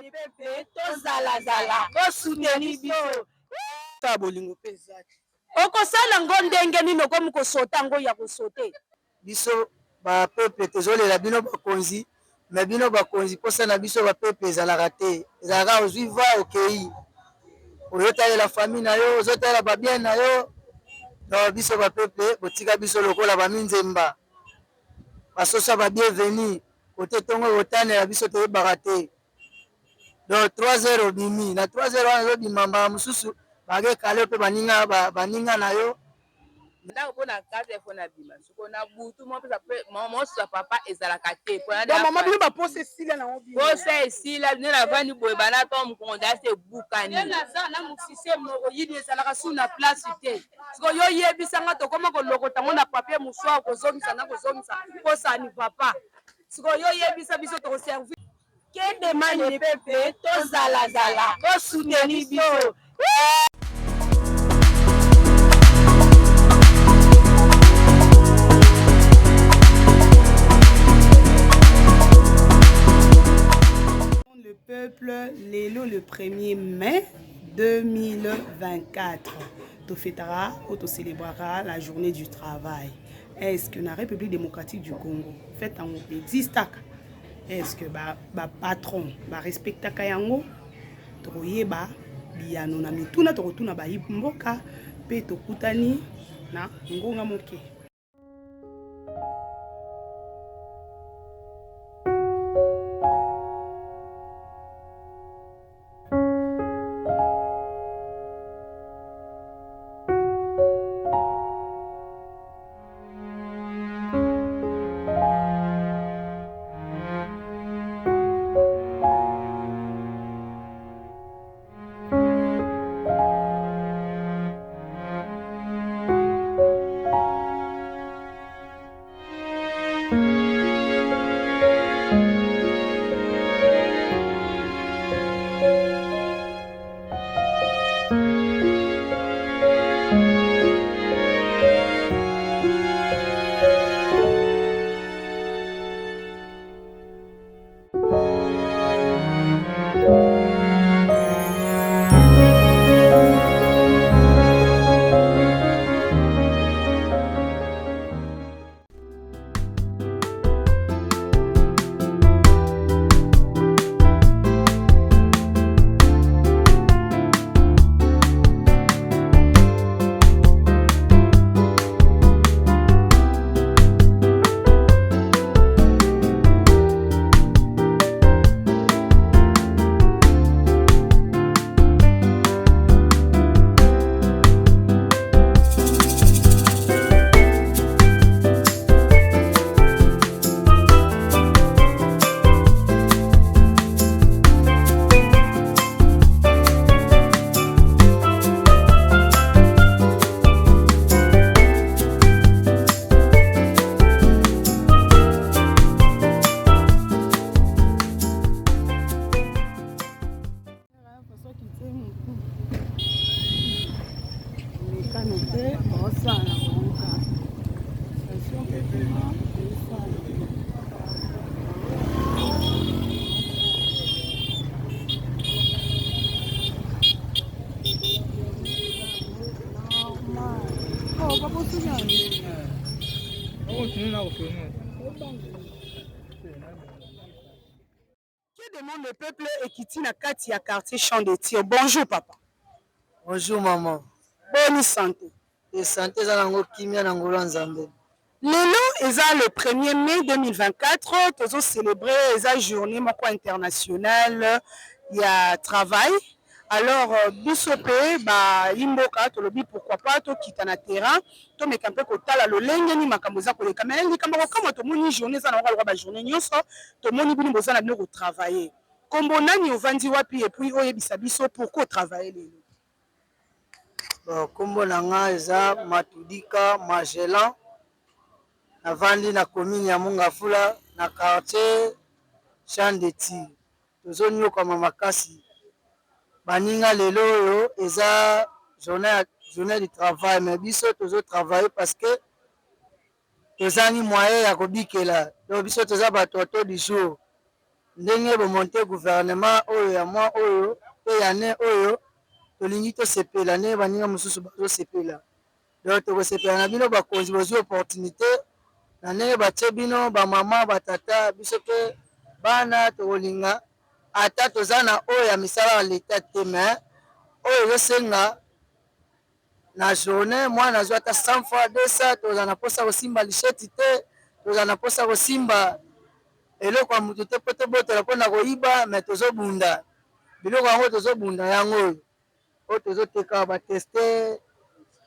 le peuple tozalazala bosuteni biso ta bolingo mpe ezaki okosala ngo ndenge nini okomi kosota ngo ya kosote biso bapeple tozolela bino bakonzi me bino bakonzi mposa na biso bapeple ezalaka te ezalaka ozwi va okei ozotalela famille na yo ozotalela babien na yo donc biso bapeple botika biso lokola baminzemba basosa babienveni kote ntongo kotanela biso toyebaka te donc 3 heures obimi na 3 heures wana ezobima mbala mosusu bakekale mpe baninga na yo ndako mpona karte fo na bima soko na butu mosusu papa ezalaka te mama bino baposa esila nango posa esila nde navandi boye bana to mokonzi ase ebukani naza na mosise moko yini ezalaka su na place te siko yo yebisanga tokoma kolokota ngo na papier mosuwa kozongisa na kozongisa posani papa siko yo yebisa biso tokoservi ke demande le peuple tozalazala bosuteni biso Le peuple, lelo le 1er mai 2024, tu fêtera ou tu célébreras la journée du travail. Est-ce que la République démocratique du Congo fait un distak? Est-ce que ba patron ba respecta kayango troyeba biano na mituna to kutuna ba mboka pe to kutani na ngonga moke? Que demande le peuple Ekiti na kati ya quartier Champ de Tir? Bonjour papa. bonjour maman Bonne santé. e santé eza nango kimia na ngolo ya nzambe Lelo eza le 1er mai 2024 tozo célébrer eza journée moko internationale ya travail. Alors biso pe ba imboka tolobi pourquoi pas to kita na terrain to meka mpe kotala lolenge ni makambo za koleka mais likambo kama to moni journée za na kwa ba journée nyonso to moni bini boza na bino ko travailler kombo nani ovandi wapi et puis oyebisa biso pourquoi travailler lelo? bon kombo na nga eza Matudika Magellan navandi na commune ya Mongafula na quartier Champ de Tir tozonyokama makasi baninga lelo oyo eza journée du travail mais biso tozo travailler parce que tozangi moyen ya kobikela donc biso toza bato du jour ndenge bomonte gouvernement oyo ya mwa oyo pe ya ne oyo tolingi tosepela ndenge baninga mosusu bazosepela. Donc tokosepela na bino bakonzi bozwi opportunité na ndenge batie bino bamama batata biso mpe bana tokolinga ata toza na oyo ya misala ya leta te me oyo ezosenga na journée mwana azwi ata 100 fois 200 toza na mposa kosimba lisheti te toza na mposa kosimba eloko ya mutu te po tobotela mpona koyiba me tozobunda biloko yango tozobunda yango oyo tozoteka bateste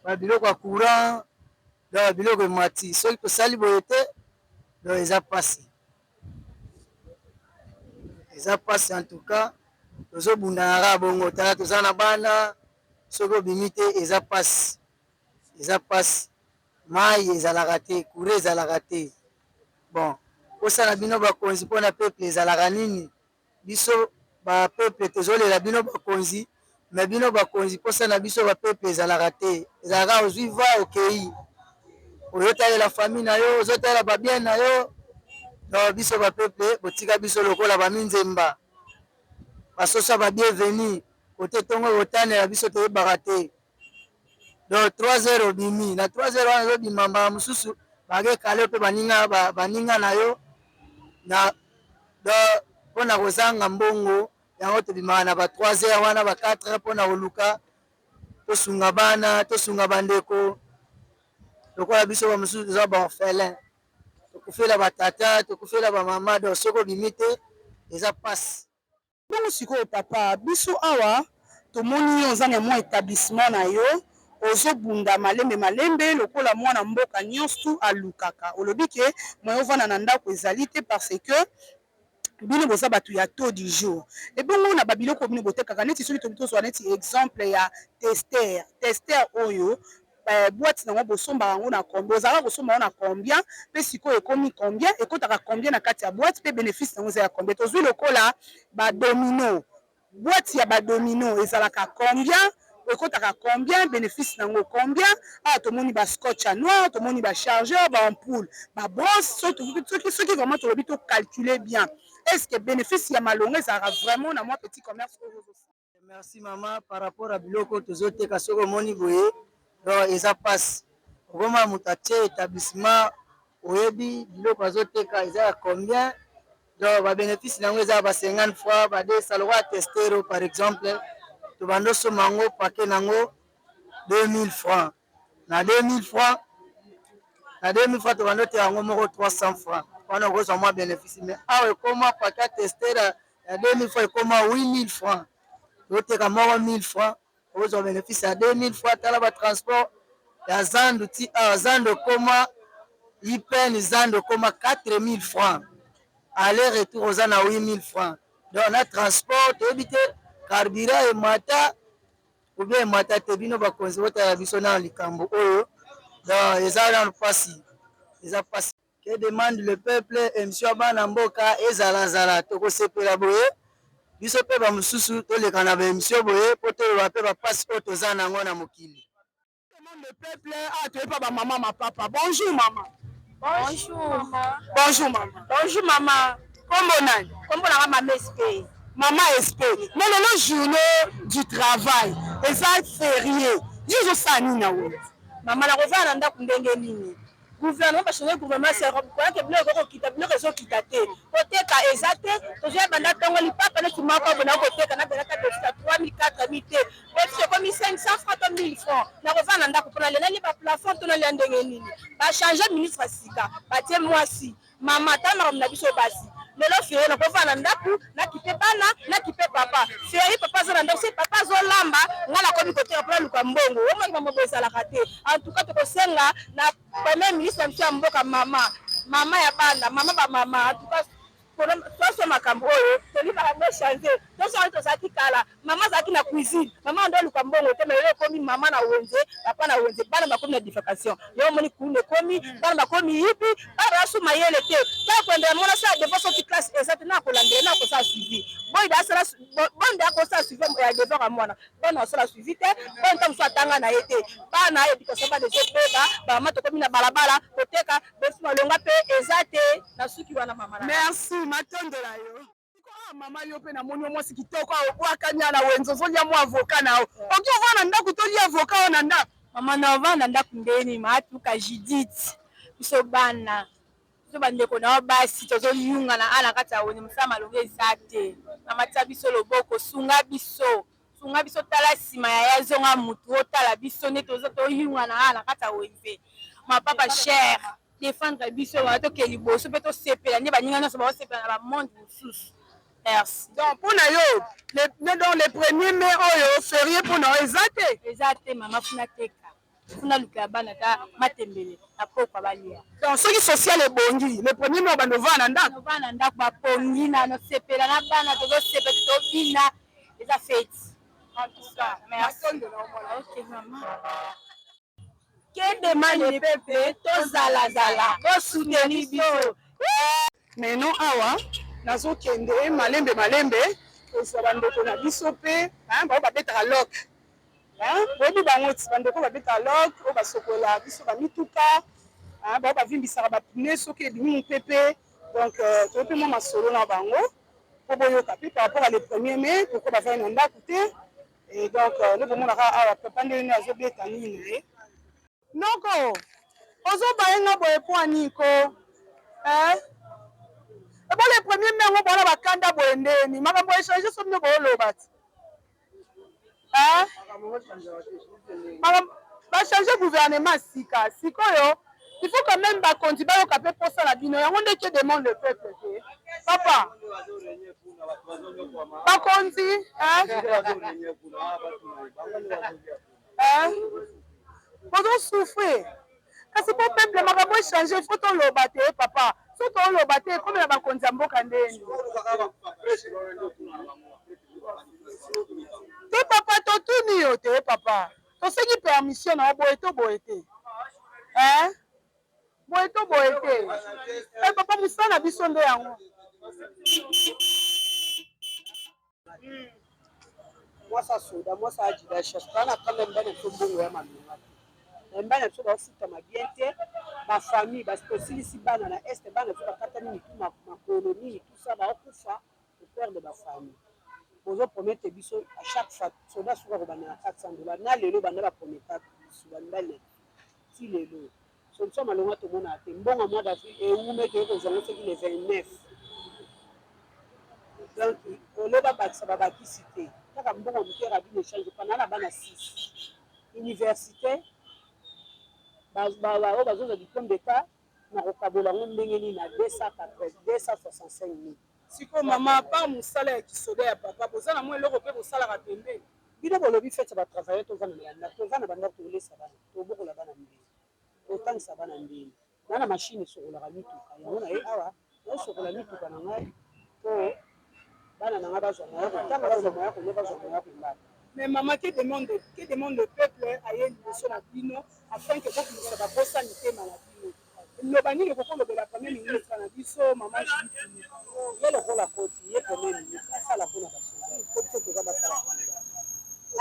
babiloko ya courant donc babiloko emati soki tosali boye te donc eza pasi en tout cas tozobunda na kaka bongo tala toza na bana soki obimi te eza pasi mai ezalaka te courant ezalaka te bon kosala bino bakonzi mpona peuple ezalaka nini biso bapeuple tozolela bino bakonzi me bino bakonzi mposa na biso bapeuple ezalaka te ezalaka ozwi va okei oyotalela famille na yo ozotalela babien na yo donc biso bapeuple botika biso lokola baminzemba basoso babienveni kote ntongo kotanela biso toyebaka te donc 3 heures obimi na 3 heures wana ezobima mbala mosusu bakekale mpe baninga na yo na mpona kozanga mbongo yango tobimaka na ba 3 heures wana ba 4 heures mpona koluka tosunga bana tosunga bandeko lokola biso bamosusu toza baorphelin tokufela batata tokufela bamama donc soki obimi te eza pasi. Bongo sikoyo papa biso awa tomoni yo oza na mwa établissement na yo ozobunda malembe lokola mwana mboka nyonso alukaka olobi ke moyo ovanda na ndako ezali te parce que bino boza bato ya taux du jour ebongo na babiloko bino botekaka neti soki tozwa neti exemple ya tester oyo boîte nango bosombaka yango na combien ozalaka kosomba yango na combien mpe sikoyo ekomi combien ekotaka combien na kati ya boîte mpe bénéfice nango eza ya combien tozwi lokola badomino boîte ya badomino ezalaka combien ekotaka combien bénéfice nango combien awa tomoni bascotch ya noir tomoni bachargeur baampoule babrosse soki vraiment tolobi tocalcule bien est-ce que bénéfice ya malongo ezalaka vraiment na mwa petit commerce oyo? Merci mama par rapport à biloko tozoteka soki omoni boye donc eza pasi okoma moto atie établissement oyebi biloko azoteka eza ya combien donc babénéfice nango eza ba 50 fois ba 200 lokola testero par exemple tobanda osomba yango pake nango 2000 francs na 2000 francs tobanda oteka yango moko 300 francs wana okozwa mwa bénéfice mais awa ekoma pake atestera ya 2000 francs ekoma 8000 francs toteka moko 1000 francs okozwa bénéfice ya 2000 francs tala batransport ya zandu ti awa zandu ekoma ipene zandu ekoma 4000 francs aller retour oza na 8000 francs donc na transport toyebi te carburant emata ou bien emata te bino bakonzi botala biso na likambo oyo donc eza nano pasi eza pasi que demande le peuple émission ya bana mboka ezalazala tokosepela boye biso mpe bamosusu toleka na baémission boye mpo toloba mpe bapasi oyo toza nango na mokili. Demande le peuple toyebi pa bamama mapapa bonjour mama. Bonjour maman. Bonjour mama. Bonjour maman. Kombo nani? Kombo na maman SP. Mama SP. Mais le journée du travail eza férié. Jizo sani na wo. Mama na kovana ndako ndenge nini? Gouvernement bachangé gouvernement c'est quoi que biloko kokita biloko ezokita te koteka eza te tozoya banda ntongo lipapa neti moko bona koteka na belaka defika 3000 4000 te bofise komi 500 francs to 1000 francs na kovana ndako mpona lelali baplafond to nalia ndenge nini bachange ministre sika batie mwasi mama ta makambo na biso basi lelo feri nakovana ndako nakipe bana nakipe papa feri papa aza na ndako se papa azolamba nga nakomi koteka mpona luka mbongo omaki bambobo ezalaka te en tout cas tokosenga na premier ministre mtu ya mboka mama ya bana mama bamama en tout cas toso makambo oyo tolibaka ngo changer tosali tozalaki kala mama azalaki na cuisine mama ndo luka mbongo te melelo ekomi mama na wenze papa na wenze bana bakomi na defecation yo omoni kunu ekomi bana bakomi yipi bana basuma yele te ta kwendela mona sa devoir soki classe exacte na kolandela na kosala suivi bonde akosala suivi ya devoir ya mwana bana asala suivi te bonde ntango mosu atanga na ye te bana éducation bana ezobeba bamama tokomi na balabala koteka befi malonga mpe eza te na suki wana mama. Merci. Matonde la yo. mama yo pe na moni mwasi kitoko obwakanya na wenzo zolia mo avocat na oki ovana ndako to lia avocat na ndako mama na ovana ndako ndeni matuka Judith biso bana biso bandeko na basi tozoliunga na ana kati ya woni mosala malongo eza te mama tia biso loboko sunga biso tala nsima ya yazonga mutu otala biso nde toyunga na ana kati ya wenze ma papa cher défendre biso wana tokee liboso mpe tosepela nde baninga nyonso baosepela na bamonde mosusu. Merci. Donc pour yo dans les premiers mai oyo férié pour nous ezate mama funa teka funa luka bana ta matembele na pokwa balia. Donc ce qui social ebongi le premier mai bandova na ndako bapongi na no sepela na bana tozo sepela tobina eza fête. En tout cas, merci. OK maman. Que demande le peuple tozala bo soutenir biso. Mais non awa nazokende malembe ozwa bandeko na biso mpe bao babetaka lok oyebi bango ti bandeko babetaka lok oyo basokola biso bamituka bao bavimbisaka bapune soki ebimi mopepe donc toye mpe mwa masolo na bango mpo boyoka mpe par rapport à le 1er mai poko bavai na ndako te et donc nde bomonaka awa papa ndenge azobeta nini na ye noko ozobayenga boye mpo aniko ebo le premier mai ngo bona bakanda boye ndeni makambo echange so bino booloba ti bachange gouvernement sika sikoyo il faut quand même bakonzi bayoka mpe posa na bino yango nde ke demande le peuple te papa bakonzi bozosouffre kasi po peuple makambo echange il faut toloba te papa so toloba te ekome na bakonzi ya mboka ndeni te papa totuni yo te papa tosengi permission na boye to boye te boye to boye te papa mosala na biso nde yango mwasa soda mwasa ajida chasse bana kanda mbana to bongo ya maminga mbana biso bafutama bien te bafamille basilisi bana na este bana biso bakatani mitu makoloni mitu sa baokufa operde bafamille bozopromete biso à chaque fois soda suka kobanda na 400 $. Na lelo banda baprometa biso bandale ti lelo solution malonga tomona te mbongo mois d'avril eume toye kozango soki le 29 donc oloba bakisa babakisi te kaka mbongo moke rabine échange pana na bana 6 université oyo bazozwa diplôme d'état na kokabola yango ndenge nini na 265 000. Siko mama par mosala ya kisoda ya papa boza na mwa eloko mpe bosalaka pembeni bino bolobi fete batravaille tovana na banda tovana banda tolesa bana tobokola bana mbeli totangisa bana mbeli nana mashine esokolaka mituka yango na ye awa naosokola mituka na ngai po bana na ngai bazwa moya kotanga bazwa moya koye bazwa moya kombala. Mais maman que demande le peuple aye liboso na bino afin que bokumisa babosani tema na bino loba nini kokolobela premier ministre na biso mama jii ye lokola koti ye premier ministre asala mpona basoda po biso toza basala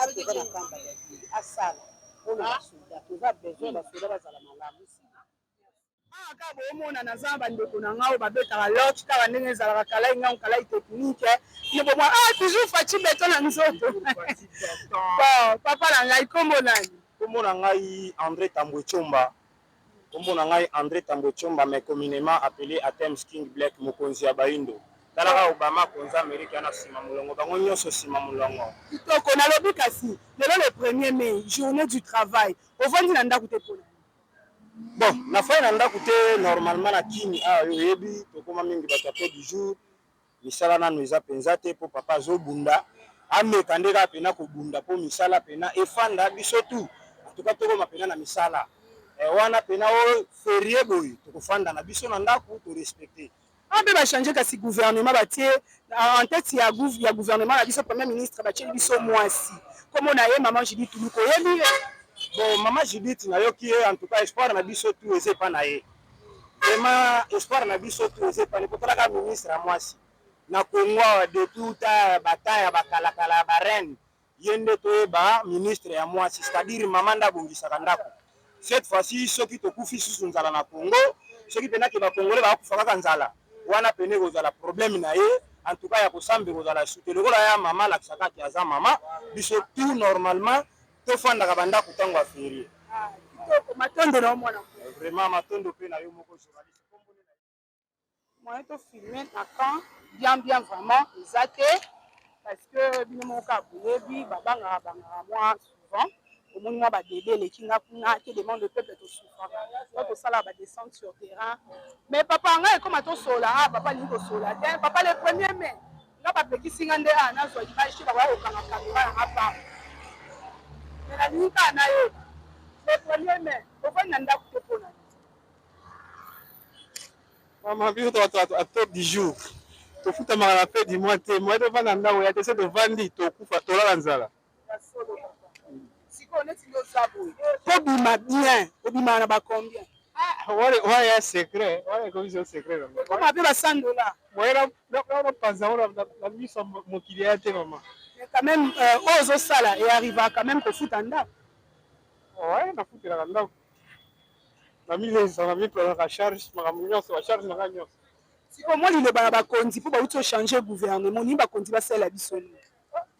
atoza na kamba ya bili asala mpona basoda toza besoin basoda bazala malamu kaka boomona naza bandeko na ngai oyo babetaka loch kaka ndenge ezalaka kalai ngango kalai technique ne bomwa toujours faci beto na nzoto papa na ngai kombo nani kombo na ngai André Tambwe Chomba kombo na ngai André Tambwe Chomba mais communément appelé Atems King Black mokonzi ya Baindo talaka Obama konza Amerika na sima mulongo bango nyonso sima mulongo kitoko nalobi kasi lelo le 1er mai journée du travail ovandi na ndako te mpona bon na fai na ndako te normalement na kini ayo yebi tokoma mingi bato pe du jour misala nano eza penza te po papa azobunda ameka nde kaka pena kobunda po misala pena efanda biso tu atuka tokoma pena na misala wana pena o ferie boye tokofanda na biso na ndako to respecter abe bachange kasi gouvernement batie en tête ya gouvernement na biso premier ministre batie biso mwasi komo na ye maman Judith Tuluko yebi bon maman Judith nayoki ye en tout cas espoir na biso tu eze pa na ye vraiment espoir na biso tu eze pa ne potalaka ministre ya mwasi na Congo de tout bataille bakalakala ba reine yende toyeba ministre ya mwasi c'est-à-dire maman ndabongisaka ndako cette fois-ci soki tokufi susu nzala na Congo soki pena ke ba Congolais ba kufa kaka nzala wana pene kozala problème na ye en tout cas ya kosambe kozala sute lokola ya mama alakisaka ati aza mama biso tout normalement tofandaka bandako ntango ya ferie matondo na omona vraiment matondo mpe na yo moko journaliste moyen tofilme na camp bien vraiment eza te parce que bino moko aboyebi babangaka mwa souvent omoni mwa badede eleki nga kuna ke demande de peuple tosufaka po tosala badescente sur terrain mais papa ngai ekoma tosola papa alingi kosola te papa le premier mai nga bapekisi nga nde nazwa image te bakoya kokanga kamera yanga pa mais nalingi kaka na ye le premier mai ofandi na ndako te mpona mama biso à top du jour tofutamaka na pe du mois te moye tovanda ndako ya te se tovandi tokufa tolala nzala tobima bien obimaka na bacombien wana secret wana ekomiso secret okoma mpe ba $100 moye napanza ngo na miso mokili ya te mama quand même oyo ozosala earrivaka quand même kofuta ndako ouais nafutelaka ndako na milesa na miplanaka charge makambo nyonso bacharge nanga nyonso siko mwa liloba na bakonzi mpo bauti ochange gouvernement nini bakonzi basalela biso nini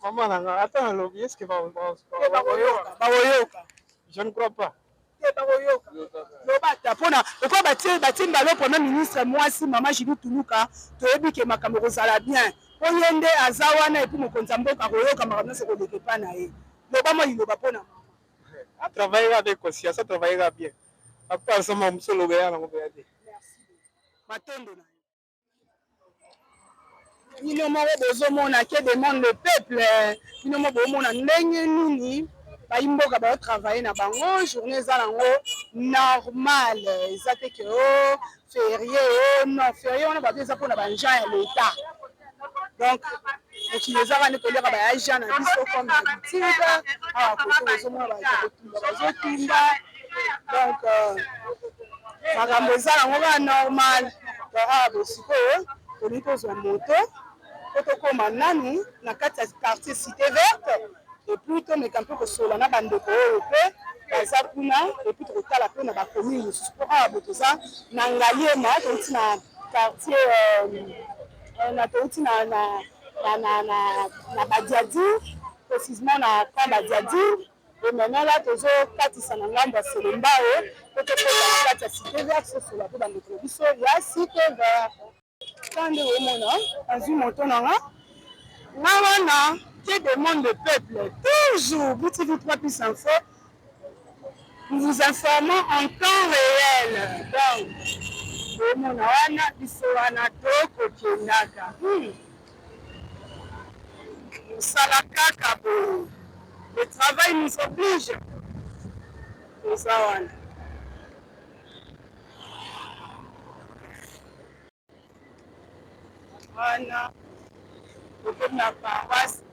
mama nanga ata nalobi eske bakoyoka je ne crois pas bakoyoka lobata mpona oko batie mbalo premier ministre mwasi mama Julie Tuluka toyebi ke makambo ekozala bien po ye nde aza wana epuis mokonzi ya mboka koyoka makambo nyonso ekoleka epa na ye loba mwa liloba mpona mama atravaillera avec conscience atravaillera bien apart sama mosolo ya nango mpe ya te matondo na bino moko bozomona ke demande le peuple bino moko bozomona ndenge nini bayimboka baotravaille na bango journée eza nango normal eza te ke o ferie non ferie wana bato eza mpona baagent ya l'état donc mokili ezaka nde koleka baagent na biso comme d'habitude awa kote bozomona bazotumba donc makambo eza nango kaka normal awa bosikoyo tolingi tozwa moto po tokóma nani na kati ya quartier cité verte epuis tomeka mpe kosola na bandeko oyo mpe baza kuna epuis tokotala mpe na bacommune mosusu mpo awa bo toza na ngaliema touti na quartier touti na badiadir précisement na camp badiadir emene la tozokatisa na ngambo ya selemba oyo po tokota na kati ya cité verte tosola mpe bandeko na biso ya cité verte tande omona azwi moto nanga nga wana que demande le peuple toujours BTV 3 plus info nous vous informons en temps réel donc omona wana biso wana tokokendaka osala kaka boye le travail nous oblige toza wana wana tokomi na paroisse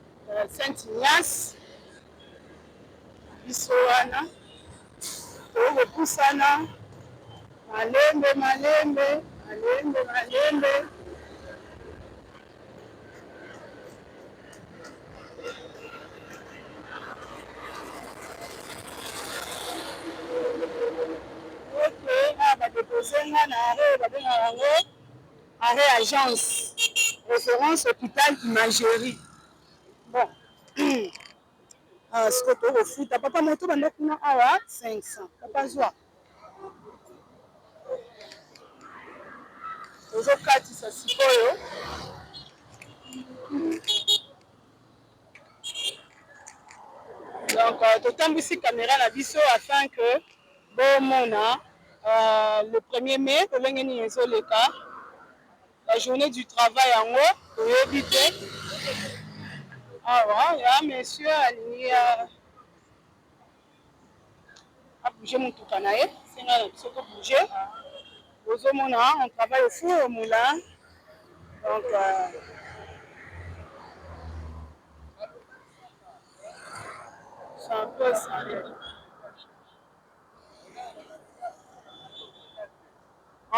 Saint-Ignace biso wana tokopusana malembe malembe malembe malembe badepose nga na arrêt babengaka yango arrêt agence référence hôpital imagerie bon siko tokofuta papa moto banda kuna awa 500 papa zwa tozokatisa sikoyo donc totambwisi caméra na biso afin que bomona le 1er mai tolenge nini ezoleka la journée du travail yango toyebi te awa ya monsieur alingi abouge motuka na ye senga na biso tobouge ozomona on travaille au four au moulin donc c'est un peu ça.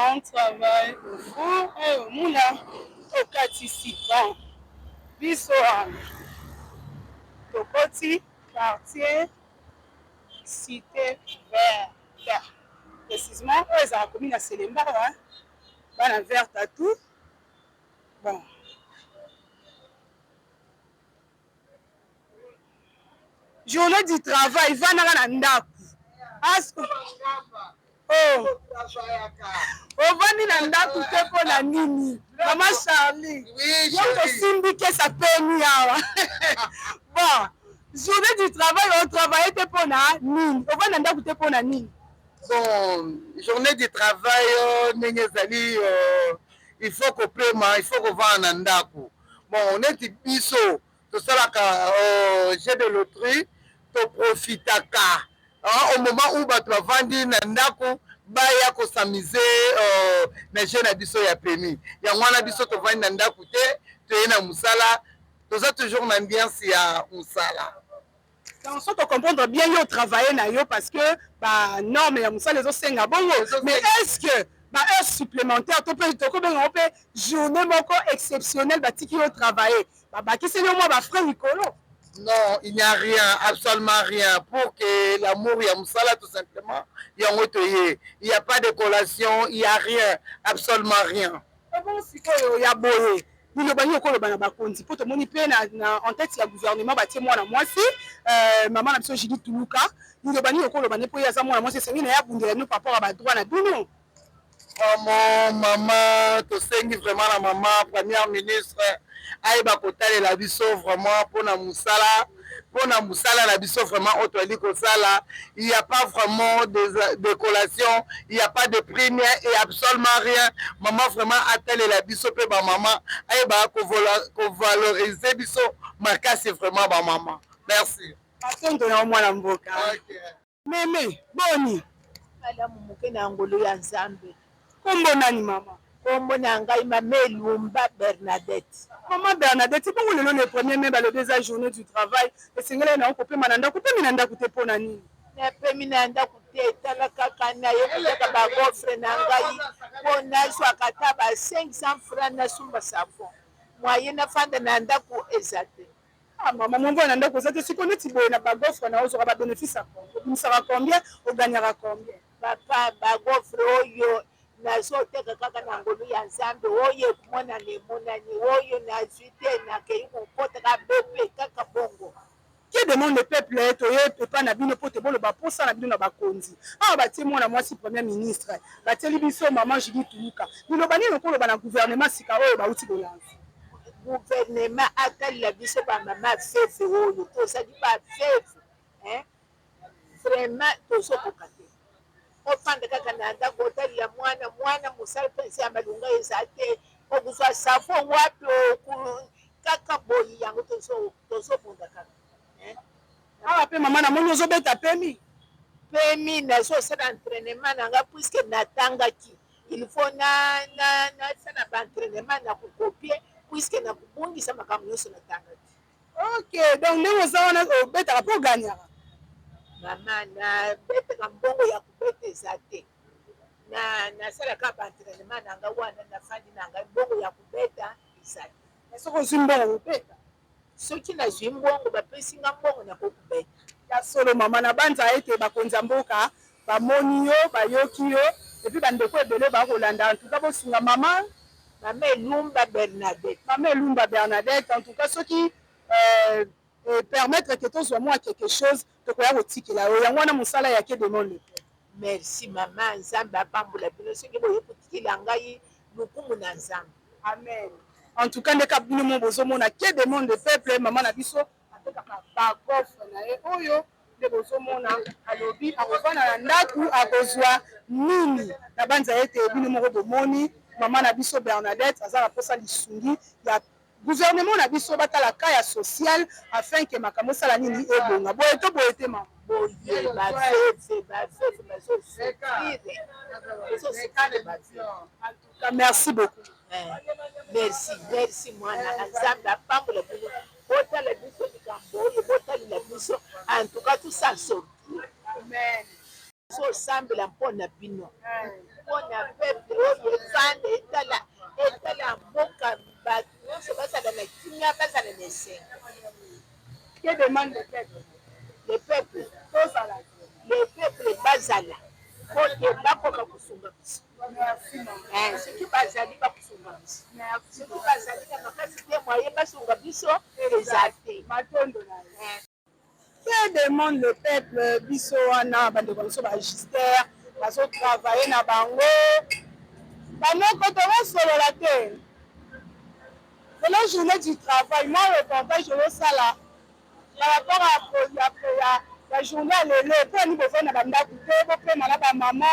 On travaille au four et au moulin au Katisipan. Bisoan. Tokoti, quartier, cité verte. Précisément, eux, ils ont commis la Sélemba, bana verte à tout. Bon. journée du travail vanaka na ndako asko ovandi na ndako te mpo na nini mama Charlie yo tosimbi kesa peni awa bon journée du travail otravaille te mpo na nini ovandi na ndako te mpo na nini bon journée du travail ndenge ezali il faut kopema il faut kovanda na ndako bon neti biso tosalaka jeu de loterie toprofitaka au moment où bato bavandi na ndako baya kosamize na jeu na biso ya pemi yango wana biso tovandi na ndako te toye na mosala toza toujours na ambiance ya mosala. Donc, on comprendre bien yo travailler na yo parce que bah norme ya musala les senga bongo mais est-ce que bah heure supplémentaire to peut journée moko exceptionnelle bah tiki yo travailler bah qui c'est moi bah frère Nicolo. Non, il n'y a rien, absolument rien pour que l'amour ya musala tout simplement yango toye. Il n'y a pas de collation, il n'y a rien, absolument rien. Bon sikoyo ya boye bilobani okoloba na bakonzi po tomoni pe na en tête ya gouvernement batie mwana mwasi maman na biso Judith Tuluka bilobani okoloba ne po ya za mwana mwasi sengi na ya bundela no par rapport à ba droit na bino. Mon maman tosengi vraiment la maman première ministre ayeba kotalela biso vraiment pona musala na biso vraiment otwali kosala il n'y a pas vraiment de collation il n'y a pas de première et absolument rien maman vraiment atalela biso pe ba maman ayeba ko valoriser biso makasi vraiment ba maman merci atondo na mwana mboka meme boni malamu muke na ngolo ya Nzambe kombo nani mama kombo na ngai mama Elumba Bernadette. Maman Bernadette, pour le premier mai, le deuxième journée du travail, et c'est là qu'on peut mananda, qu'on peut minanda coûter pour nani. Na pe minanda coûter tala kaka na yo kaka ba gofre na ngai, pona so akata ba 500 francs na sumba savon. Moyen na fanda na ndako ezate. Ah maman, mon bon ndako ezate, si connaît tibo na ba gofre na ozo ba bénéfice à combien? Ça va combien? On gagnera combien? Papa ba gofre oyo nazoteka kaka na ngolu ya Nzambe oyo kumona nemonani oyo nazwite nakei kokota ka bepe kaka bongo. Qui demande le peuple est au pas na bino pote bolo ba posa na bino na bakonzi. Ah ba tie mwana mwasi premier ministre. Ba tie libiso maman Judith Tuluka. Bino bani no kolo bana gouvernement sika oyo ba uti bolanzi. Gouvernement atali la biso ba mama fefe oyo to sa di ba fefe. Vraiment to so kokate. Ofanda kaka na ndako otali ya mwana musala pensi ya malunga ezate okuzwa safo wapi kaka boyi yango tozo bunda kaka. Ah pe maman na moni ozobeta pemi nazosala entraînement nanga puisque natangaki il faut na sala ba entraînement na kokopie puisque na kubungisa makambo nyonso natangaki. Ok, donc ndenge oza wana obetaka mpo oganyaka mama na betaka mbongo ya kubeta eza te nasalaka ba entraînement nanga wana nafandi nanga mbongo ya kubeta eza te. soki ozwi mbongo obeta soki nazwi mbongo bapesinga mbongo nakokubeta ya solo mama na banza ete bakonzi ya mboka bamoni yo bayoki yo epuis bandeko ebele bakolanda en tout cas bosunga mama Elumba Bernadette. Maman Elumba Bernadette, en tout cas soki permettre que tozwa mwa quelque chose tokoya kotikela oyo yango wana mosala yake demande le peuple. Merci mama Nzambe apambola bino soki boye kotikela ngai lukumu na Nzambe. Amen. En tout cas ndeka bino mo bozomona ke demande le peuple mama na biso atekaka bagofre na ye oyo nde bozomona alobi akovanda na ndako akozwa nini na banza ete bino moko bomoni mama na biso Bernadette aza na posa lisungi ya gouvernement na biso batala kaya social afin que makambo sala nini ebonga boye to boye te mama boye bafefe bazosufrire. En tout cas merci beaucoup. Merci mwana Nzambe apambola bino botala biso likambo oyo botalela biso en tout cas tout ça sortir. Amen. Tosambela mpona bino mpona pepe oyo efanda etala mboka bato nyonso bazala na kimia bazala na esenga. Que demande le peuple? Le peuple bazala kote bakoma kosunga biso. Soki bazali bakosunga biso soki bazali na makasi te moye basunga biso eza te. que demande le peuple biso wana bandeko biso bagister bazotravaille na bango banoko tokosolola te lelo journée du travail moi reportage olosala par rapport ya journée ya lelo mpo ani bovai na bandako te bopema na bamama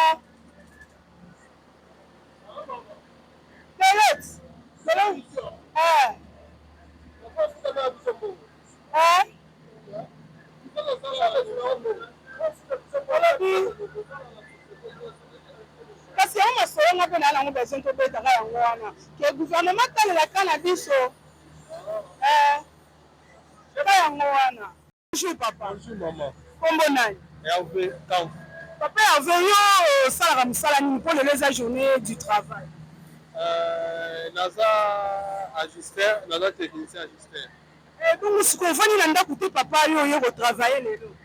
kasi yango masolo nga mpe na yango besoin tobetaka yango wana ke gouvernement talelaka na biso ka yango wana bonjour papa kombo nani papa yave yo osalaka mosala nini mpo lelo eza journée du travail naza ajuster naza technicien ajuster donc sikoyo ovandi na ndako te papa yo oye kotravaille lelo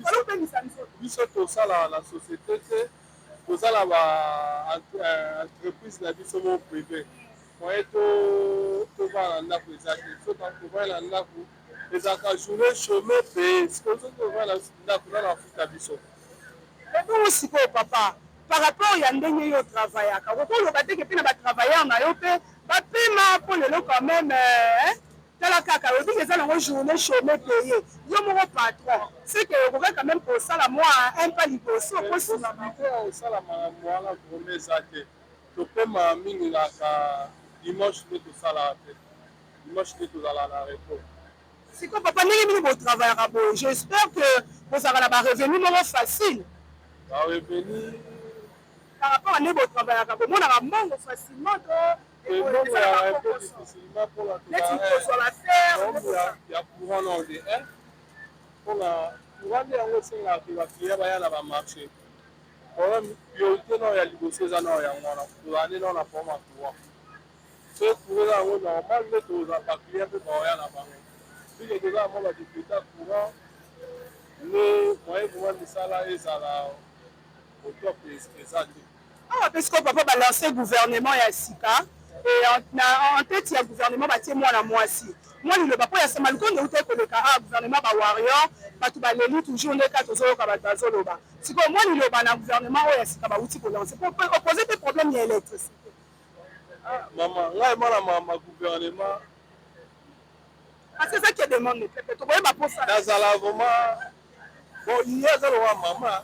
alopemisa biso tosala na société te tozala baentreprise na biso mo privé moye tovanda na ndako eza te so tovanda na ndako ezalaka journée chômé paye sikoyo so tovanda na ndako na nafuta biso ebongo sikoyo papa par rapport ya ndenge yo travaillaka okoloba teke mpe na batravailleur na yo mpe bapema mpo lelo quand même tala kaka oyebiki eza nango journée chômé paye yo moko patron seke okoki quand même kosala mwa un pas liboso okosima osala makambo wana vraimen eza te topema mingi naka dimanche nde tosalaka te dimanche nde tozala na repos sikoyo papa ndenge mingi botravaillaka boye j'espère que bozalaka na barevenu moko facile barevenu par rapport à ndenge botravaillaka bomonaka mbongo facilement ya courant na de mpona courant nde yango esengaka ke baclient baya na bamarché problème priorité nao ya liboso eza nao yango wana tozala nde nao na problème ya courant so courant eza yango normal nde toza baclient mpe baoya na bango pike toza na mwa badepute ya courant nde moyen vraiment misala ezala otop eza te awa mpe sikoyo papa balance gouvernement ya sika en tête ya gouvernement batie mwana mwasi mwa liloba mpo ya nsima likonde euta ekoleka a gouvernement bawarior bato baleli toujours nde kaka tozoyoka bato azoloba sikoyo mwa liloba na gouvernement oyo ya sika bauti kolance po opose mpe problème ya électricité mama ngai mwana ma gouvernement parce que ezaki edemande ne pepe tokoyeba mposa nazala vraiment bon ye aza lowa mama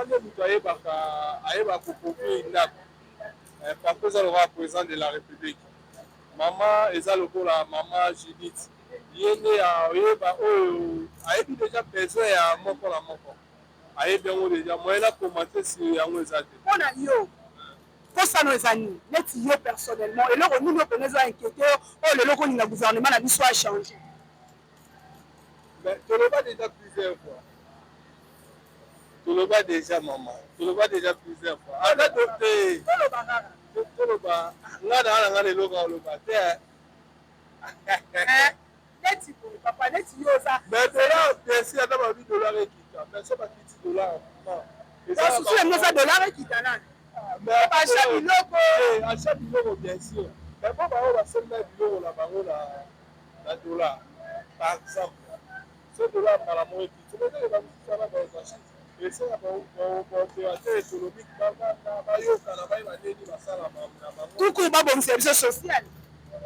nde moto ayebaka kokonstruire ndako papa eza lokola président de la république mama eza lokola mama Judith ye nde ayeba oyo ayebi déjà besoin ya moko na moko ayebi yango déjà moyen na commenter sur yango eza te mpona yo mposano eza nini neti yo personnellement eloko nini yo pene eza inquiété oyo lelo kolinga gouvernement na biso achange toloba déjà plusieurs fois toloba déjà maman toloba déjà plusieurs fois ata tote toloba nga na nga lelo ka oloba te neti boye papa neti yo oza mais dollar bien ata babi dollar ekita mais so bakiti dollar susu yango eza dollar ekita nani bacha biloko acha biloko bien sûr mais mpo bango basemba biloko na bango na dollar par exemple so dollar mbala moko ekiti moteke bamisisana baozachi esika baopérateur économique bayokana bayeba ndeni basala na bango tuku babongisa biso sociale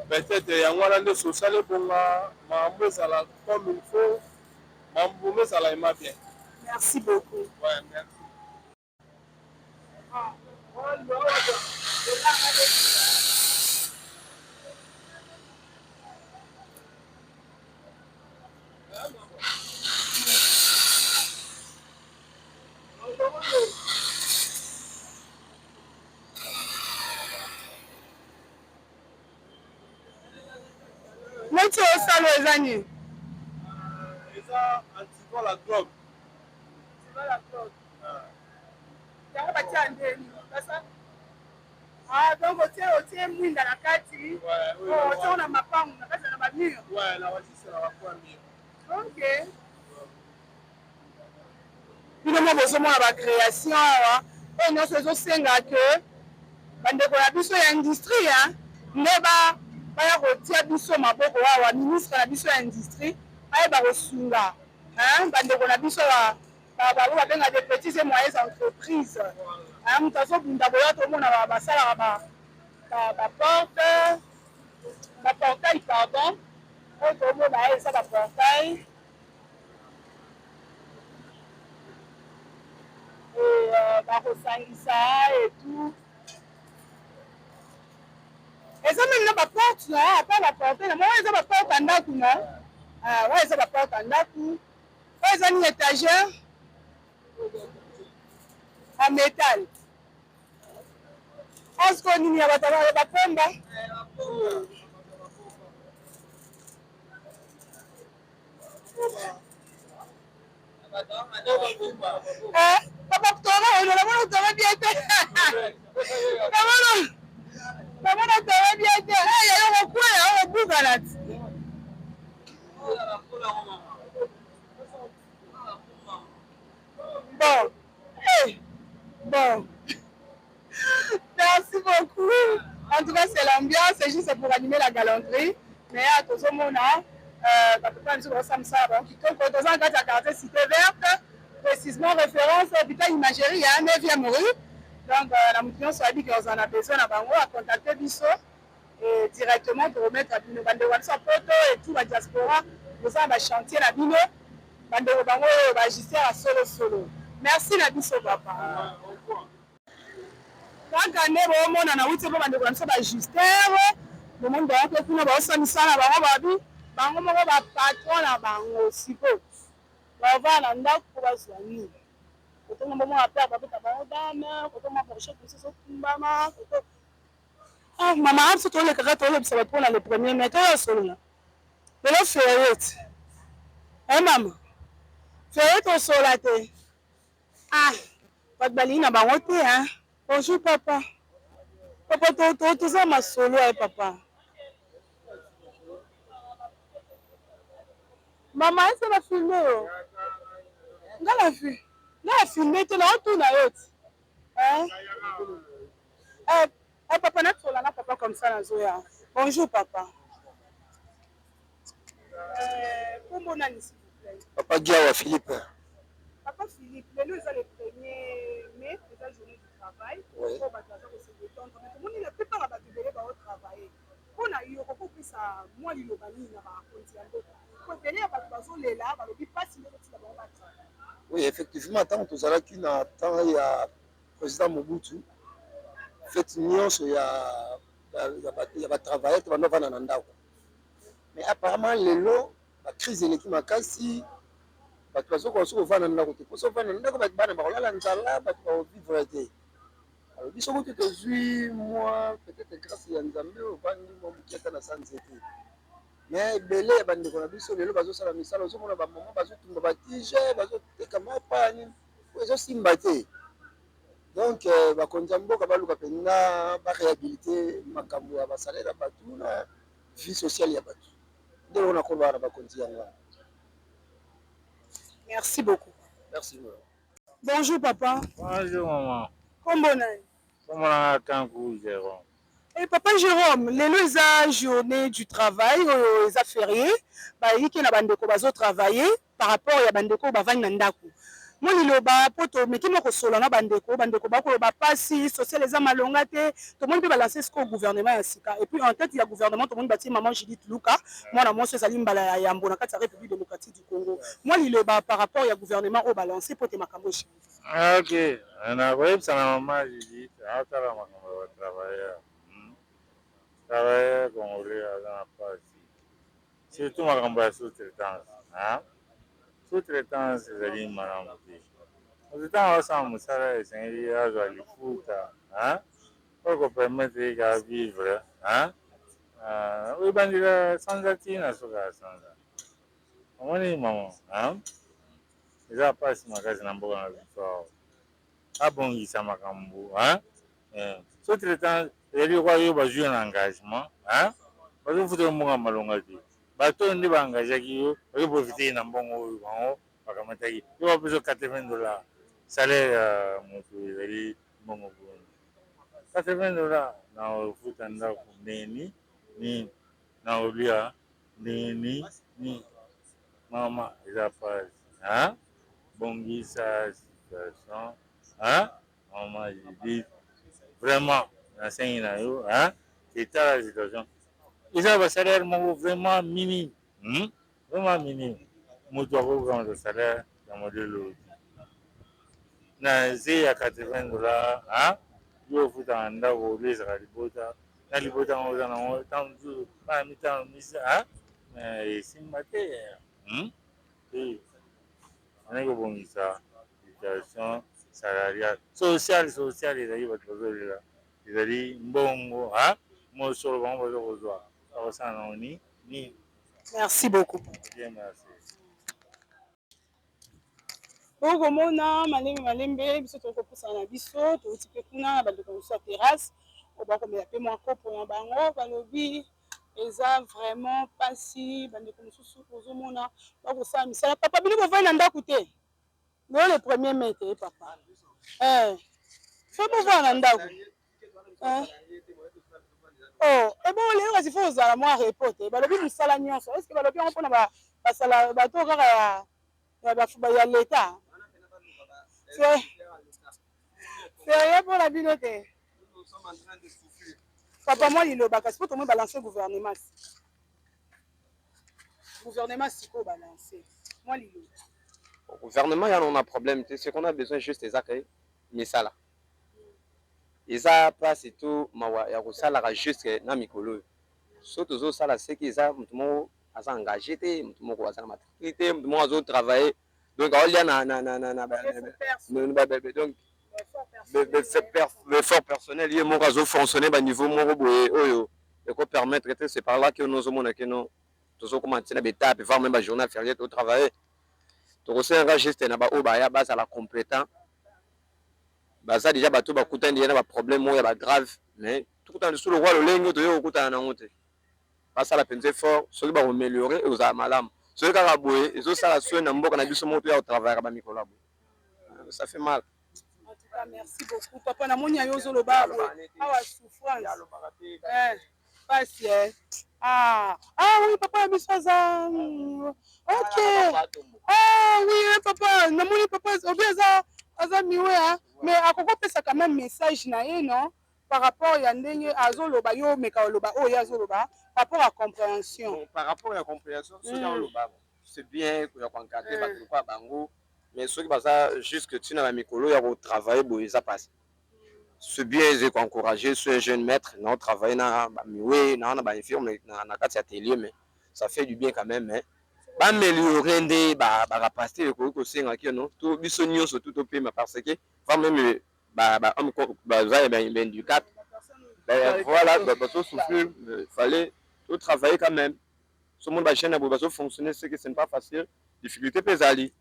peut-être yango wana nde social ebonga mambo ezala comme il faut mambo ezala ema bien merci beaucoup ouais, merci. neti osala eza nini eza antico la drogue yango batia ndeni basa donc otie mwinda na kati otie na mapangu na kati na bamur ok bino mo bozomona bacréation awa oyo nyonso ezosenga ke bandeko ya biso ya industrie nde baya kotia biso maboko awa ministre na biso ya industrie ayeba kosunga bandeko na biso bango babenga des petites et moyennes entreprises moto azobunda boya tomona basalaka baportail pardon oyo tomona eza baportail bakosangisa et tout eza meme na baporte na apa baportail na moko eza baporte ya ndako na oyo eza baporte ya ndako oyo eza ni étagère en métal osko nini ya bato bapomba papa tora oyo namona tora bien te namona tora bien te yayo kokwea okobukana ti Bon. Merci beaucoup. En tout cas, c'est l'ambiance. C'est juste pour animer la galanterie. Mais à tout ce moment-là, quartier Cité Verte, précisément référence à l'hôpital Imagerie, il y a un 9e rue. Donc, la mouvement soit dit qu'on en a besoin à contacter Bisso et directement pour remettre à Bino Bande Wansa Poto et tout la diaspora. Nous avons un chantier à Bino, Bande Bango, magistère à solo. Merci la Bisso papa. Chaque année, on a un outil pour Bande Wansa magistère. Le monde a fait une bonne misala, bango moko ba patron na bango siko. Ba va na ndako pour bazwani. Koto ngombo mo apela ba beta ba dame, koto mo projet pour ce tumbama, koto ah mama a tout le kaka to le bisa ba na le premier mai to solo. Le férié. Eh maman. Férié to sola te. Ah, pas de baline na bango te hein. Bonjour papa. Papa to ça ma solo papa. Maman, c'est la filmée. Nga la fi. La filmée, tu l'as tout na yot. Hein? Papa, n'a pas là, papa comme ça, Zoya. Bonjour, papa. Comment on a s'il vous plaît? Papa Diawa Philippe. Papa Philippe, nous sommes le 1er mai, c'est la journée du travail. Oui. Pour se détendre. Mais tout le plupart va travailler. On a eu beaucoup plus à moi, il y a oui, effectivement, tant que nous avons dans temps il y a président Mobutu, fait union il y a travaillé tu vas nous vendre nanda. Mais apparemment les lots, la crise de l'équipe makasi, parce que nous sommes vendre nanda côté. Pour se vendre nanda ko ba bana ba la nzala ba ko vivre été. Alors biso ko te zui moi peut-être grâce à Nzambe au bandi mo muketa na sanzete. Mais belé bandi ko na biso lelo bazo sala misala ozo mona ba maman bazo tumba ba tije bazo teka mapani ozo simba te. Donc ba konjambo ka baluka penga ba réhabiliter makambo ya ba salaire batu na vie sociale ya batu. Nde on a ko ba ba konjanga. Merci beaucoup. Merci maman. Bonjour papa. Bonjour maman. Comment on est? Comment on a tant que Jérôme? Et papa Jérôme, les journée du travail, les fériés, il y a des gens qui travailler par rapport à des gens qui travaillent. Moi, je suis mais qui m'a solo na bandeko ba passi social les amalongate tout le monde peut balancer ce gouvernement ya sika et puis en tête il y a gouvernement tout le monde bâti maman Judith Luka moi na moi c'est Salim Bala ya Mbo na kati République démocratique du Congo moi il par rapport il y a gouvernement au balancer pour te makambo chi OK na web ça maman Judith hata la makambo ya travailler congolais dans passi surtout makambo ya sous-traitance hein sous-traitance c'est malamu te ozitanga osala mosala esengeli azwa lifuta po permettre ka vivre oyebandila sanza ntina soki asanza omoni mama eza mpasi makasi na mboka na biso awa abongisa makambo sous-traitance ezali kwa yo bazwi na engagement bazofutela mbongo malonga te bato nde baengageaki yo bazoprofite na mbongo oyo bango bakamataki yo bapesa $80 salaire ya moto ezali mbongo boni $80 na ofuta ndako nini na olia nini mama eza pasi hein? Bongisa situation, hein? Maman Judith, vraiment, enseigne na yo, hein? C'est la situation. Ils ont un salaire vraiment minime, vraiment minime. Moi, je dois le salaire dans mon modèle. Na zai ya $80, hein? Yo futa anda wo les libota. Na libota ngo na ngo tanzu ba mi tan misa, hein? Mais c'est maté, Et on est bon ça. Situation salariale, sociale, ils arrivent à trouver là. Ils arrivent bon, hein? Moi sur le banc, je reçois. Ça ressemble ni. Merci beaucoup. Bien, merci. Okomona malembe biso tokopusana na biso touti mpe kuna na bandeko mosusu ya terrasse oyo bakomela mpe mwa kopo na bango balobi eza vraiment mpasi bandeko mosusu ozomona bakosala misala papa bino bovai na ndako te lelo le premier maître papa fe bovai na ndako ebongo lelo kasi fo ozala mwa repos te balobi mosala nyonso estce balobi yango mpona basala bato kaka ya leta sérieux pour la bino te papa moi liloba kasi po tomoi balancer gouvernement sikoyo balancer moi liloba au gouvernement on a un problème c'est qu'on a besoin juste des accueils mais ça là eza place tout mawa ya kosalaka juste na mikolo so tozosala seki eza motu moko aza engagé te motu moko aza na matriki te motu moko azotravaille donc aolia donc l'effort personnel ye moko azofonctionne baniveau moko boye oyo ekopermettre te c'est par là que nozomona ke no tozokoma ntina betape voire même bajournée férié totravaille tokosenga juste na baoyo baya bazala compétent baza déjà bato bakutani ye na baproblème oyo ya bagrave mais tokutana lisusu lokwa lolenge toye kokutana nango te basala mpenza effort soki bakoaméliorer ekozala malamu soki kaka boye ezosala soki na mboka na biso moko to ya kotravaillaka bamikolo ya boye ça fait mal. En tout cas, merci beaucoup. Papa, namoni ayo zoloba awa souffrance. Pas oui, papa, mais ça OK. Oui, papa, namoni papa, obeza aza miwe hein, mais akoko pesa quand même message na ye non par rapport ya ndenge azoloba yo meka loba o ya zoloba par rapport à compréhension. Par rapport à compréhension, c'est bien ya encadrer bato kwa bango. Mais ceux qui passent jusque tu n'as mikolo ya travailler boye ça passe c'est bien de encourager ce jeune maître non travailler na miwe na ba infirme na kati atelier mais ça fait du bien quand même mais ba améliorer ndé ba rapaciter ko senga ki non tout biso nyonso tout opema parce que va même ba za ben handicap voilà ba to souffrir fallait tout travailler quand même ce monde ba chaîne na ba fonctionner c'est que ce n'est pas facile difficulté pesali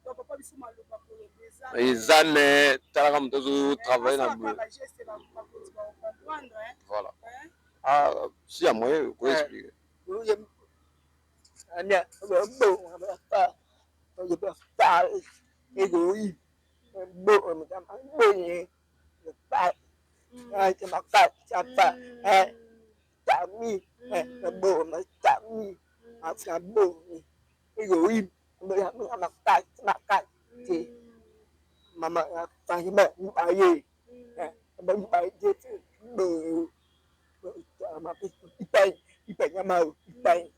examen talaka moto azotravaille na boye voilà si ya moyen koexplique mama tangi ba aye ba je do ma ipai nyama ipai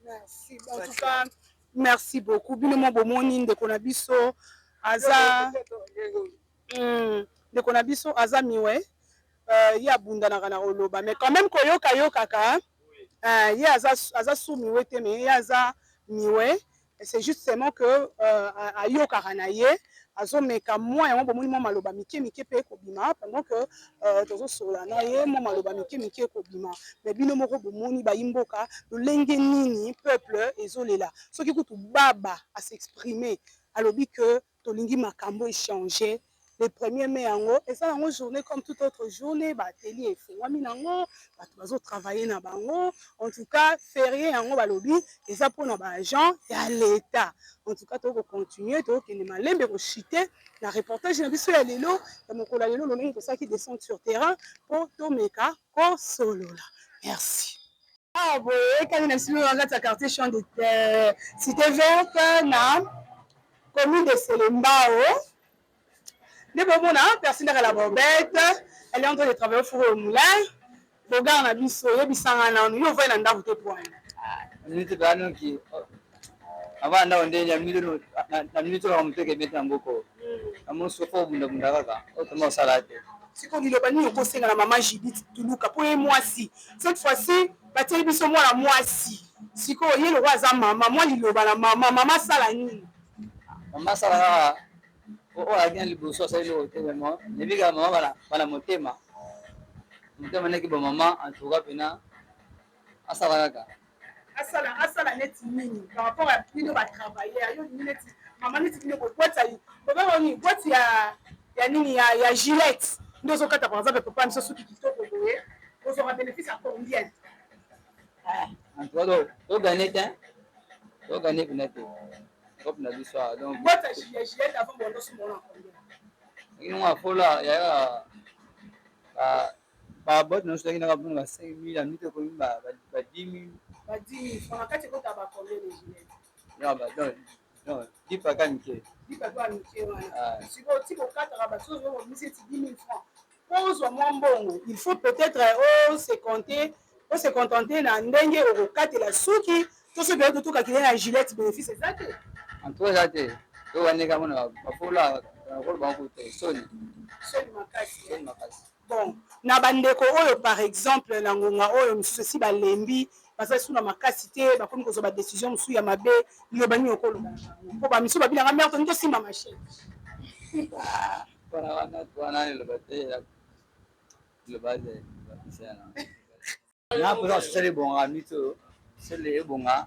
merci en tout cas merci beaucoup bino mo bomoni ndeko na biso aza ndeko na biso aza miwe ya bundanaka na koloba mais quand même koyoka kaka ye aza su miwe te mais ye aza miwe c'est justement que ayokaka na ye azomeka mwa yango bomoni mwa maloba mike mpe ekobima pendant que tozosola na ye mwa maloba mike ekobima mais bino moko bomoni bayimboka lolenge nini peuple ezolela soki kutu baba asexprimer alobi que tolingi makambo échanger le 1er mai yango eza yango journée comme toute autre journée baatelier efungwami nango bato bazotravaille na bango en tout cas ferie yango balobi eza mpona baagent ya leta en tout cas tokocontinue tokokende malembe kochite na reportage na biso ya lelo ya mokolo ya lelo lolenge tosalaki descente sur terrain mpo tomeka kosolola merci. Ah bon, quand on a suivi dans la quartier champ de Cité Verte, na commune de Selembao. Les bonbons, personne à la bobette, elle est en train de travailler au four au moulin. Regarde, on a vu ça, il y a un nous voyons un d'avoue de point. Minute bano ki abana onde ya minute wa mteke beta ngoko amuso fo bunda bunda kaka otama salade. Si on dit le bani on conseille la maman Judith Tuluka pour moi si cette fois-ci batie biso moi la moi si siko ye le roi za maman moi liloba la maman sala nini Mama sala o agien liboso sa ile hotel mo ne biga mama bala motema neki bo mama en tout cas pena asala kaka asala neti nini par rapport à bino ba travailler yo neti maman neti bino ko kwata yi baba oni kwati ya nini ya Gillette ndozo kata par exemple papa miso suki kitoko boye ozo ra bénéfice à combien en tout cas do gagner peut-être hop na biso donc kwata ya Gillette avant bondo so mona combien ino afola ya ba bot no so kina kapuna 5000 amite ko ba 10000 ba 10000 francs kati ko ta ba combien de Gillette non ba non dipa kanike dipa kwa mke wana siko tipo kata ba so zo misi 10000 francs pose moi mbongo il faut peut-être se contenter na ndenge o katela suki to so bien to ka kile na Gillette bénéfice exact en tout cas to wane ka mona bafola ko ba ko te soni makasi bon na bandeko oyo par exemple na ngonga oyo misusu si balembi bazali suna makasi te bakomi kozwa badécision mosusu ya mabe liloba nini okoloba mpo bamisu babilanga mare toni tosimba machine wana wana liloba te liloba te na pour ça c'est bon ami to c'est les bonga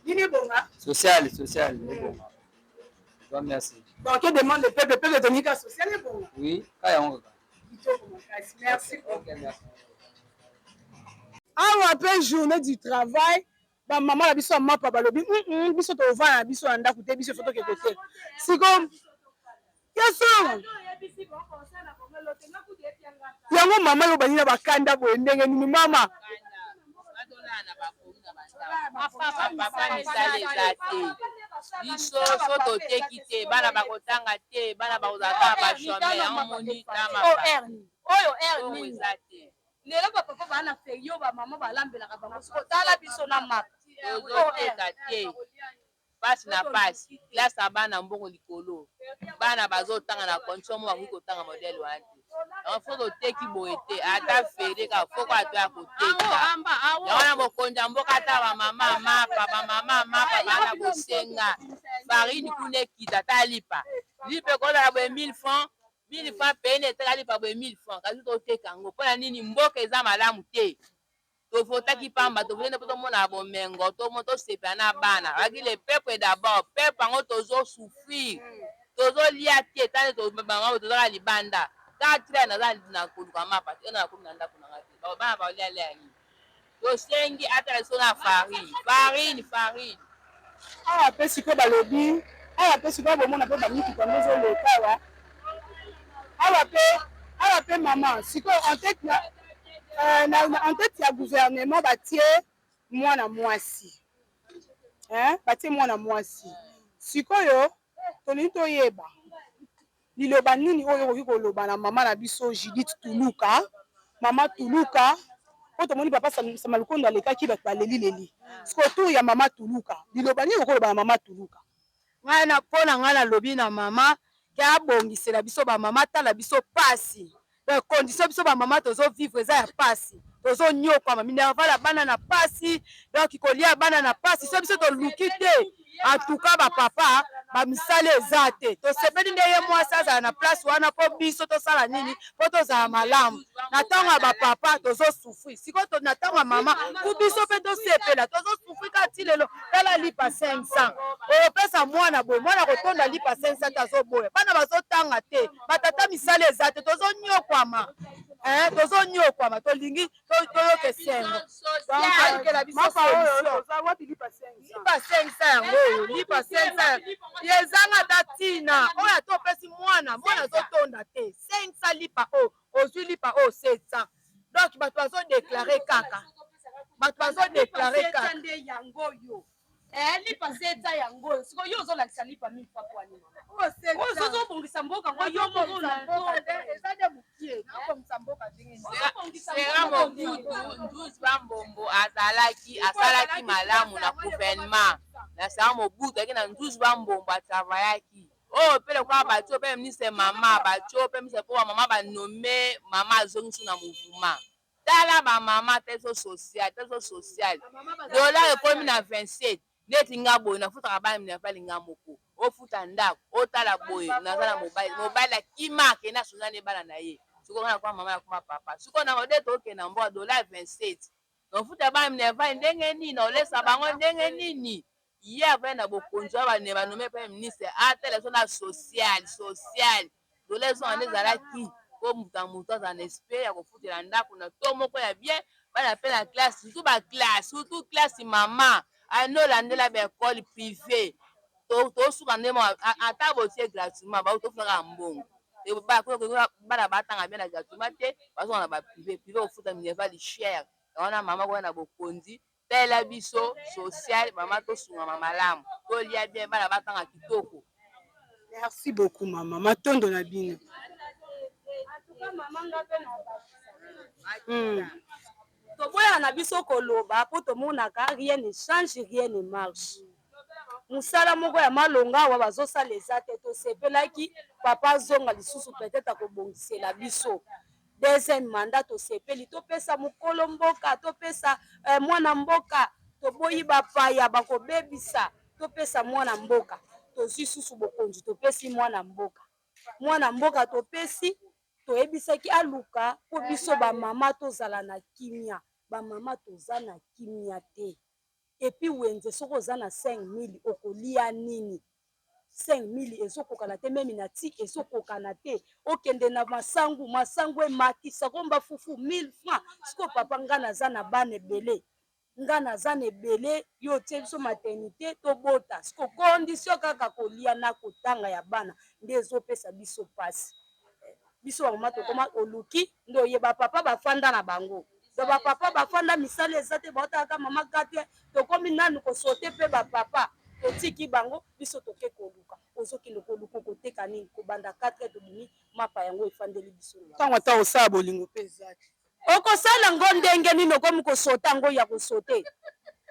nini bonga social bonga toi merci donc que demande le peuple tonika social et bonga oui kaya on merci awa après journée du travail ba maman la biso mapa balobi biso to vana biso anda kute biso photo ke côté siko yeso yango mama yo bani na bakanda boye ndenge nini mama biso so toteki te bana bakotanga te bana bakozaka bashome yamonita oyo eza te lelo bapapa bana ferio bamama balambelaka bango siko tala biso na mapa tozoteka te pasi na pasi klase ya bana mbongo likolo bana bazotanga na condition mo bakoki kotanga modele wana te yango fo toteki boye te ata fere ka foko ato ya koteka yango na bokonzi ya mboka ata bamama mapa bana bosenga farine kuna ekita ata lipa ekozala boye 1000 francs 1000 francs pene eteka lipa boye 1000 francs kasi toteka yango mpona nini mboka eza malamu te tofotaki pamba tofotaki mpo tomona bomengo tosepela na bana baki le peuple d'abord peuple yango tozosouffrir tozolia te tane bango tozaka libanda kaka tila naza na koluka mapa te na komi na ndako nanga te bana baolialia nini tosengi ata liso na farine awa mpe sikoyo balobi awa mpe sikoyo bomona mpe bamituka nde ezoleka awa awa mpe mama sikoyo en tête ya gouvernement batie mwana mwasi sikoyo tolingi toyeba liloba nini oyo okoki koloba na mama na biso Judith Tuluka mama Tuluka po tomoni papa Sama Lukonde alekaki bato baleli sikoyo tour ya mama Tuluka liloba nini okoloba na mama Tuluka ngai na mpo na ngai nalobi na mama ke abongisela biso bamama tala biso pasi condition biso bamama tozovivre eza ya pasi tozonyokwama minervala bana na pasi donc kolia bana na pasi so biso toluki te atuka bapapa bamisala eza te tosepeli nde ye mwasi azala na place wana mpo biso tosala nini mpo tozala malamu na ntango ya bapapa tozosufri sikoyo na ntango ya mama ku biso mpe tosepela tozosufri kati lelo tala lipa 500 oyopesa mwana boye mwana kotonda lipa 500 te azoboya bana bazotanga te batata misala eza te tozonyokwama tolingi toyoke sengo lipa 500 yango oyo lipa 500 yezanga tatina oyo atopesi mwana azotonda te 500 lipa o ozwi lipa o 700 donc bato bazodeklare kaka bato bazodeklare kaka nde yango oyo lipa se eza yango oyo sikoyo yo ozolakisa lipa mifa pwani ozobongisa mboka ngo yo moko sera mobutu nduzi bambombo asalaki malamu na gouvernement na sera mobutu ayaki na nduzi bambombo atravayaki oyo mpe lokola batio mpe ministre mama batio mpe ministre mpo bamama banome mama azongisi na mouvement tala bamama teso social dollar ekomi na 27 neti nga boye nafutaka bana minefali nga moko ofuta ndako otala boye naza na mobali akima akende asonzani ebana na ye sikoyo nga nakoma mama nakoma papa sikoyo na ode tokenda mboka dollar 27 nofuta bana minefali ndenge nini olesa bango ndenge nini ye avai na bokonzi oyo banome mpe ministre atele so na social dollar ezonga nde ezalaki po mutu aza na esprit ya kofutela ndako na to moko ya bien bana mpe na classe surtout classe mama anolandela baekole privé tosuka nde ata botie gratuitement bautofutaka mbongo bana batanga bien na gratuitement te bazonga na baprivé kofuta minerval cher wana mama koya na bokonzi tela biso social mama tosungama malamu tolia bien bana batanga kitoko. Merci beaucoup mama matondo na bino. toboya na biso koloba po tomonaka rien ne change rien ne marche mosala moko ya malonga awa bazosala eza te tosepelaki papa azonga lisusu peut-être akobongisela biso deuxième mandat tosepeli topesa mokolo mboka topesa mwana mboka toboyi bapaya bakobebisa topesa mwana mboka tozwi susu bokonzi topesi mwana mboka topesi toyebisaki aluka po biso bamama tozala na kimia bamama toza na kimia te epi wenze soki oza na 5000 okolia nini 5000 ezokokana te memi na ti ezokokana te okende na masangu ematisa komba fufu 1000 francs siko papa nga naza na bana ebele nga naza na ebele yo tie biso maternité tobota siko kondisio kaka kolia na kotanga ya bana nde ezopesa biso pasi biso bamama tokoma oluki nde oyeba papa bafanda na bango do bapapa bafanda misala eza te baotaka mama gate tokomi nanu kosote mpe bapapa totiki bango biso toke koluka ozokende koluka koteka nini kobanda 4 tobimi mapa yango efandeli biso ntango ata osala bolingo mpe eza te okosala ngo ndenge nini okomi kosota ngo ya kosote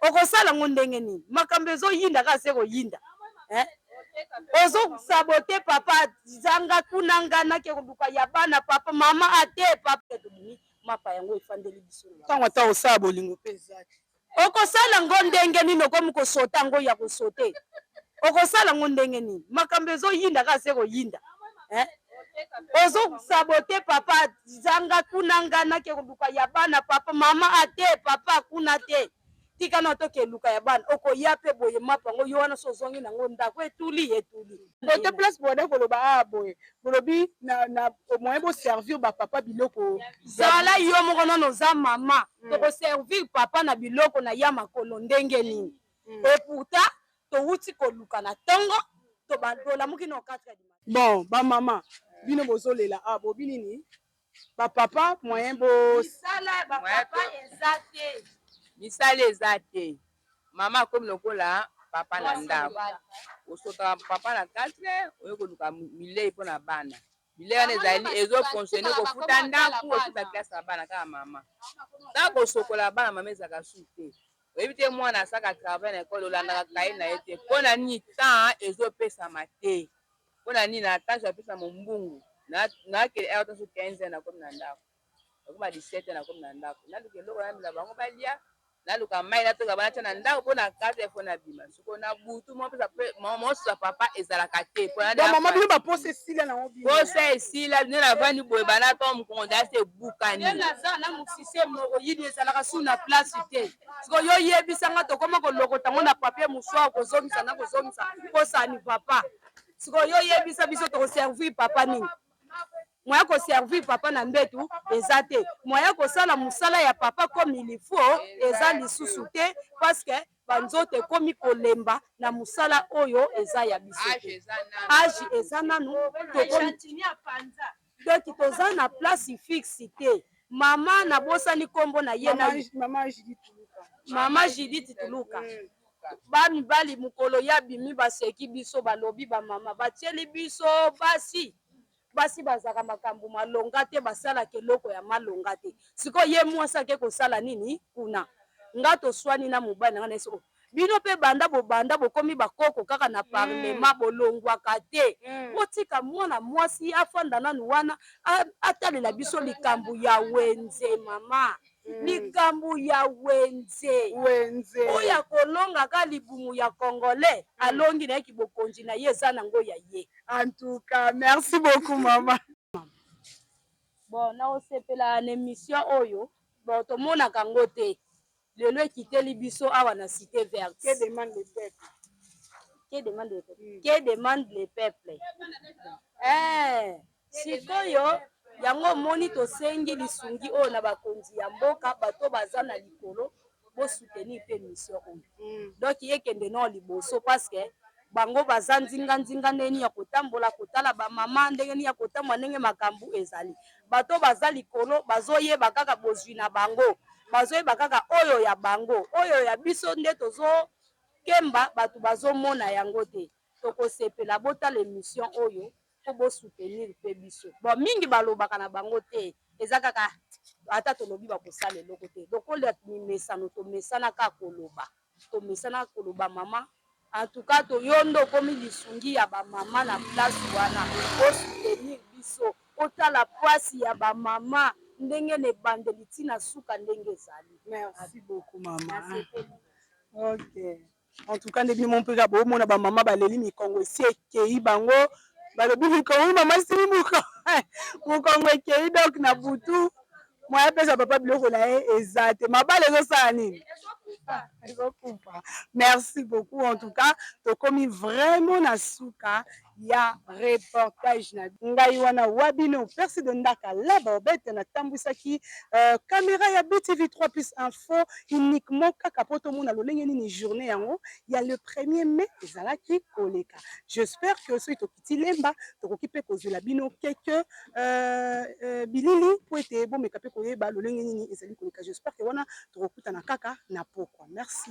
okosala ngo ndenge nini makambo ezoyinda kaka se koyinda ozosabote papa zanga kuna nga nake koluka ya bana papa mama ate papa tobimi mapa yango efandeli biso ntango ata osala bolingo mpe eza te okosala ngo ndenge nini okomi kosota ngo ya kosote okosala ngo ndenge nini makambo ezoyinda kaka se koyinda ozosabote papa zanga kuna nga nake koluka ya bana papa mama ate papa kuna te tika na toke luka ya bana okoya mpe boye mapa yango yo wana so ozongi nango ndako etuli kote place bode koloba a boye bolobi na moyen boservir bapapa biloko zala yo moko nono oza mama tokoservir papa na biloko na ya makolo ndenge nini eputa towuti koluka na ntongo tolamuki na 4 bon bamama bino bozolela a bobi nini bapapa moyen misala bapapa eza te misala eza te mama akomi lokola papa na ndako osotaka papa na 4 oye koluka milei mpo na bana milei wana ezali ezofonctionne kofuta ndako ofuta klase ya bana kaka mama ntango kosokola bana mama ezalaka su te oyebi te mwana asaka travail na ekole olandaka kaye na ye te mpo na nini temps ezopesama te mpo na nini na ntango apesa mombungu nakele aire taso 15 nakomi na ndako nakoma 17 nakomi na ndako naluka eloko namela bango balia naluka mai natoka bana tia na ndako mpo na 4 fo na bima siko na butu mosusa papa ezalaka te mama bino baposa esila nango posa esila bino navandi boye bana to mokonzi asi ebukani naza na mosise moko yini ezalaka su na place te siko yo yebisanga tokoma kolokota ngo na papier mosoir kozongisa na kozongisa posani papa siko yo yebisa biso tokoservir papa nini moya koservir papa na mbetu eza te moya kosala mosala ya papa comme il faut eza lisusu te parce que banzoto ekomi kolemba na mosala oyo eza ya biso age eza nanu doki toza na place fixe te mama nabosani nkombo na ye na mama Judith Tuluka. Bamibali mukolo ya bimi baseki biso balobi bamama batieli biso basi bazaka makambo malonga te basalaka eloko ya malonga te sikoyo ye mwasi ake kosala nini kuna nga toswani na mobali nanga na esiko bino mpe banda bobanda bokomi bakoko kaka na parlema bolongwaka te botika mwana mwasi afanda nanu wana atalela biso likambo ya wenze mama likambo ya wenze oyo akolongaka libumu ya congolais alongi na ye kibokonzi na ye eza nango ya ye. En tout cas, merci beaucoup maman. Bon naosepela na émission oyo bon tomonaka ngo te lelo ekiteli biso awa na cité verte. Que demande le peuple? Que demande le peuple? Que demande le peuple? Sikoyo yango moni tosengi lisungi oyo na bakonzi ya mboka bato baza na likolo bosoutenir pe mission oyo donc yekende no liboso parce que bango baza nzinga ndeni ya kotambola kotala bamama ndenge ni ya kotambola ndenge makambo ezali bato baza likolo bazoyeba kaka bozwi na bango bazoyeba kaka oyo ya bango oyo ya biso nde tozokemba bato bazomona yango te tokosepela botala émission oyo po bosoutenir mpe biso bon mingi balobaka na bango te eza kaka ata tolobi bakosala eloko te donc olia mimesano tomesana kaka koloba tomesana koloba mama en tout cas toyondo okomi lisungi ya bamama na place wana bosoutenir biso otala pwasi ya bamama ndenge na ebandeli ntina suka ndenge ezali. Merci beaucoup maman. Ok. En tout cas ndebi mon père bomona bamama baleli mikongo esi ekei bango balobi mikongo mama sili mokongo ekei donc na butu moya pesa papa biloko na ye eza te mabala ezosala nini ezokufa. Merci beaucoup en tout cas tokomi vraiment na suka ya reportage na ngai wana wabino persi de ndaka la bobete na tambwisaki caméra ya BTV3 plus info uniquement kaka po tomona lolenge nini journée yango ya le 1er mai ezalaki koleka. J'espère que soki tokiti lemba tokoki pe kozela bino quelque bilili po ete bomeka pe koyeba lolenge nini ezali koleka. J'espère que wana tokokutana kaka na pokwa. Merci.